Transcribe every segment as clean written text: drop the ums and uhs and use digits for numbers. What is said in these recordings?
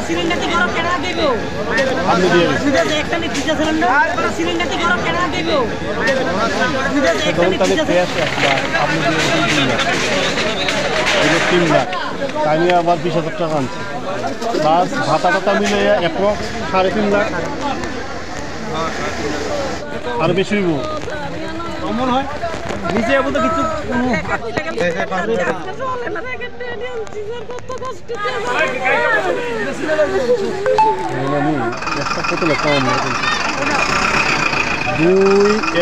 সিলিন্ডারটি গরম কেনা দেব আপনি দিয়ে দিন। বিদেশে একটা নি পিজা সিলিন্ডার সিলিন্ডারটি গরম কেনা দেব বিদেশে একটা ধরুন নি তাহলে পিজা ক্যাশ 1 লাখ, আপনি দিয়ে দিন 3 লাখ, এই যে 3 লাখ, তাই নিয়ে আবার 20,000 টাকা আনছে, প্লাস ভাতা টাতা মিলে অ্যাপ্রক্স 3.5 লাখ, আর বেশি হইব কেমন হয় নিচে বলতে কিছু কোনো আমি একটা কত লাখ কম না কিন্তু 2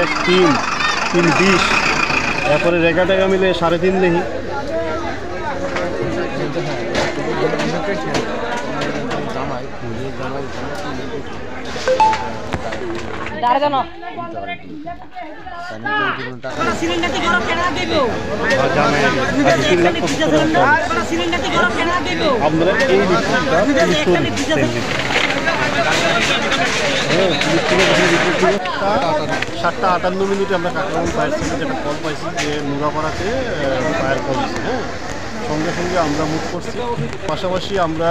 1 3 3 20, এরপরে রেগা টাকা মিলে 3.5 দেখি। সিলিন্ডারটি গরম কেনা দেব জামাই বিদেশে 3 একটা লাখ নি 75 পিজা টাকা সিলিন্ডারটি গরম কেনা দেব আপনারা এই রিপোর্টটা বিদেশে একটা নি পিজা হ্যাঁ 7:58 আমরা কাকরাবন ফায়ার সার্ভিসে একটা কল পাইছি যে মুগাপাড়াতে ফায়ার কল হয়েছে। হ্যাঁ, সঙ্গে সঙ্গে আমরা মুভ করছি, পাশাপাশি আমরা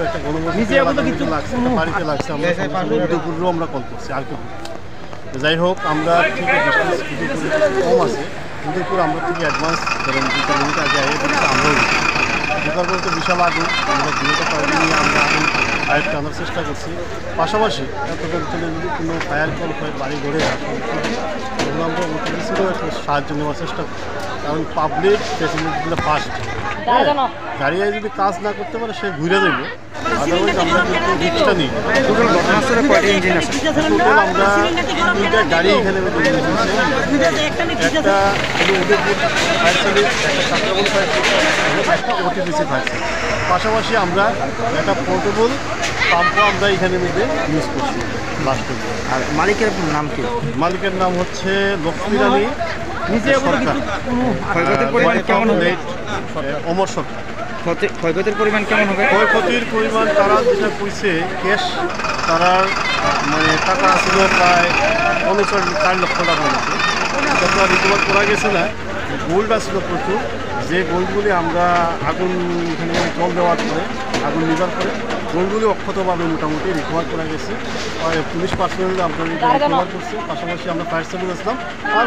একটা গণবসতি কিছু লাগছে, একটা বাড়িতে লাগছে, আমরা উদয়পুরেও আমরা কল করছি আর কেউ। যাই হোক, আমরা ঠিক কম আছে উদয়পুর, আমরা থেকে অ্যাডভান্স ধরেন 2 কিলোমিটার আগে আমরাও ঢোকার পর তো বিশাল আগুন, আমরা দূরতা পাইনি নিয়ে আমরা আগুন ফায়ার টানার চেষ্টা করছি। পাশাপাশি এত অঞ্চলে যদি কোনো ফায়ার কল হয় বাড়ি ঘরে তখন আমরা ওটিভিসিরও একটু সাহায্য নেওয়ার চেষ্টা করি, কারণ পাবলিক ফেসিলিটিগুলো ফার্স্ট। গাড়ি যদি কাজ না করতে পারে সে ঘুরে যাবে, আদারওয়াইজ আমরা কিন্তু রিক্সটা নিই। টোটাল ঘটনাস্থলে কয়টা ইঞ্জিন আছে? টোটাল আমরা 2টা গাড়ি এখানে একটা হলো উদয়পুর ফায়ার সার্ভিস, একটা কাকরাবন ফায়ার সার্ভিস এবং একটা ওটিভিসি ফায়ার সার্ভিস। পাশাপাশি আমরা একটা পোর্টেবল পাম্পও আমরা এখানে মধ্যে ইউজ করছি লাস্টের। আর মালিকের নাম কি? মালিকের নাম হচ্ছে লক্ষ্মী রানী নিচে সরকার, ক্ষয়ক্ষতির পরিমাণ কেমন হবে? অমর সরকার। ক্ষয়ক্ষতির পরিমাণ কেমন হবে? ক্ষয়ক্ষতির পরিমাণ তারা যেটা কইছে ক্যাশ, তারা মানে টাকা ছিল প্রায় 4 লক্ষ টাকার মতো, সেটা রিকভার করা গেছে না। গোল্ড আসছিল প্রচুর, যে গোল্ডগুলি আমরা আগুন এখানে জল দেওয়ার পরে আগুন নিবার পরে গোল্ডগুলি অক্ষতভাবে মোটামুটি রিকভার করা গেছে। পুলিশ পার্সোনাল আমরা রিকভার করছি, পাশাপাশি আমরা ফায়ার সার্ভিস আসলাম। আর